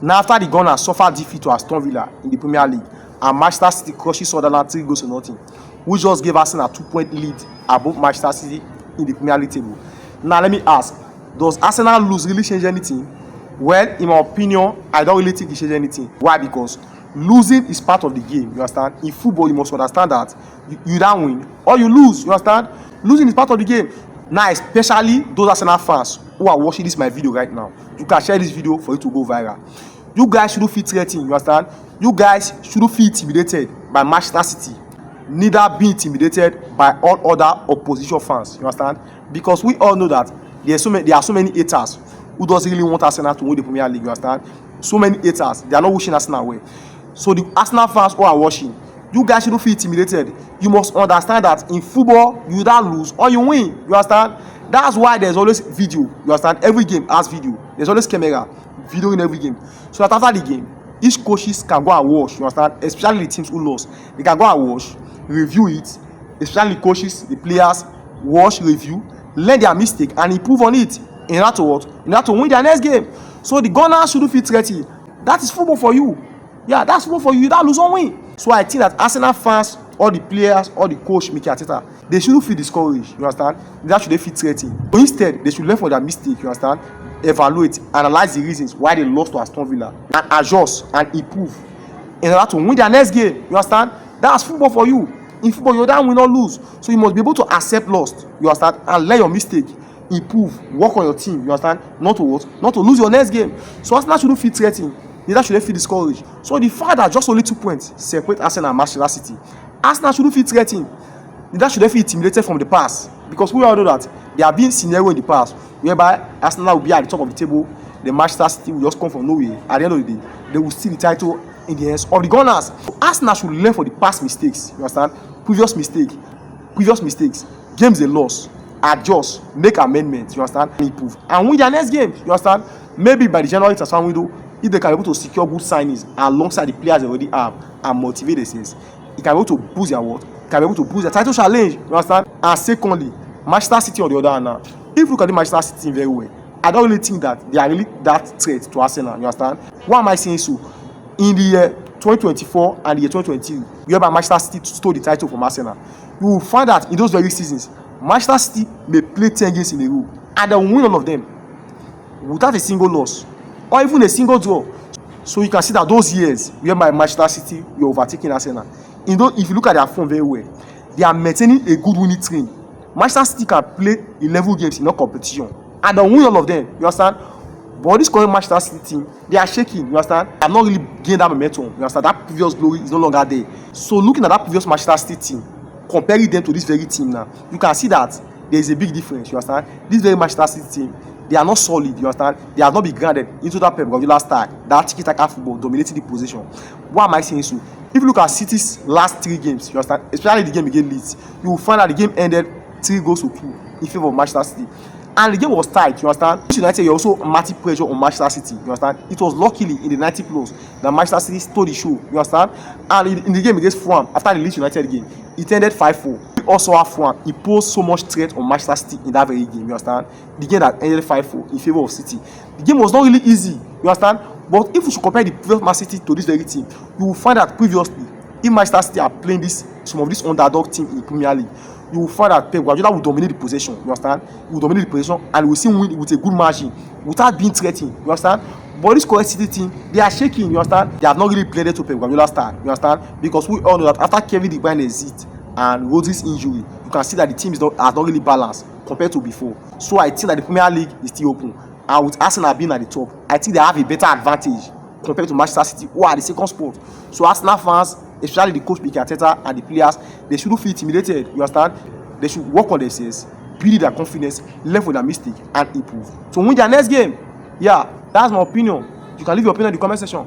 Now, after the Gunners suffered defeat to Aston Villa in the Premier League, and Manchester City crushes Sunderland 3-0, which just gave Arsenal a 2-point lead above Manchester City in the Premier League table. Now, let me ask, does Arsenal lose really change anything? Well, in my opinion, I don't really think it changes anything. Why? Because losing is part of the game, you understand? In football, you must understand that you don't win or you lose, you understand? Losing is part of the game. Now, especially those Arsenal fans who are watching this my video right now, you can share this video for it to go viral. You guys shouldn't feel threatened, you understand? You guys shouldn't feel intimidated by Manchester City, neither be intimidated by all other opposition fans, you understand? Because we all know that there are so many haters who doesn't really want Arsenal to win the Premier League, you understand? So many haters, they are not wishing Arsenal well. So the Arsenal fans who are watching, you guys shouldn't feel intimidated. You must understand that in football, you either lose or you win, you understand? That's why there's always video, you understand? Every game has video. There's always camera, video in every game. So that after the game, each coaches can go and watch, you understand? Especially the teams who lost. They can go and watch, review it, especially the coaches, the players, watch, review, learn their mistake and improve on it in order to what? In order to win their next game. So the Gunners shouldn't feel threatened. That is football for you. Yeah, that's football for you. That lose or win. So I think that Arsenal fans, all the players, all the coach, Mikel Arteta, they shouldn't feel discouraged, you understand? That should they feel threatened. So instead, they should learn from their mistake, you understand? Evaluate, analyze the reasons why they lost to Aston Villa and adjust and improve in order to win their next game, you understand? That's football for you. In football, you don't win or lose. So you must be able to accept loss, you understand? And learn your mistake, improve, work on your team, you understand? Not to what? Not to lose your next game. So Arsenal shouldn't feel threatened. Neither should they feel discouraged. So the fact that just only 2 points separate Arsenal and Manchester City, Arsenal shouldn't feel threatened. Neither should they feel intimidated from the past. Because we all know that there have been scenarios in the past whereby Arsenal will be at the top of the table, the Manchester City will just come from nowhere. At the end of the day, they will steal the title in the hands of the Gunners. So Arsenal should learn from the past mistakes. You understand? Previous mistakes, games they lost, adjust, make amendments, you understand? Improve and win their next game. You understand? Maybe by the January transfer window, if they can be able to secure good signings alongside the players they already have and motivate themselves, it can be able to boost their what? It can be able to boost their title challenge. You understand? And secondly, Manchester City on the other hand now, if you look at the Manchester City very well, I don't really think that they are really that threat to Arsenal. You understand? Why am I saying so? In the year 2024 and the year 2023, whereby Manchester City stole the title from Arsenal, you will find that in those very seasons, Manchester City may play 10 games in a row and they will win all of them without a single loss or even a single draw. So you can see that those years whereby Manchester City were overtaking Arsenal, if you look at their form very well, they are maintaining a good winning trend. Manchester City can play 11 games in all competition and they win all of them, you understand? But this current Manchester City team, they are shaking, you understand? They have not really gained that momentum, you understand? That previous glory is no longer there. So looking at that previous Manchester City team, comparing them to this very team now, you can see that there is a big difference, you understand? This very Manchester City team, they are not solid, you understand? They have not been grounded into that Pep Guardiola style, that tiki-taka football dominating the position. Why am I saying so? If you look at City's last 3 games, you understand, especially the game against Leeds, you will find that the game ended 3-2 in favor of Manchester City. And the game was tight, you understand? United, you also massive pressure on Manchester City, you understand? It was luckily in the 90 plus that Manchester City stole the show, you understand? And in the game against Fulham, after the Leeds United game, it ended 5-4. We also have Fulham imposed so much threat on Manchester City in that very game, you understand? The game that ended 5-4 in favor of City. The game was not really easy, you understand? But if you should compare the previous Man City to this very team, you will find that previously, if Manchester City are playing some of this underdog team in the Premier League, you will find that Pep Guardiola will dominate the possession, you understand? He will dominate the possession and he will still win with a good margin without being threatened, you understand? But this current City team, they are shaking, you understand? They have not really played it to Pep Guardiola style, you understand? Because we all know that after Kevin De Bruyne exit and Rodri's injury, you can see that the team has not really balanced compared to before. So I think that the Premier League is still open. And with Arsenal being at the top, I think they have a better advantage compared to Manchester City, who are at the second spot. So Arsenal fans, especially the coach Mikel Arteta and the players, they shouldn't feel intimidated, you understand? They should work on themselves, build their confidence, learn from their mistake and improve to win their next game. Yeah, that's my opinion. You can leave your opinion in the comment section.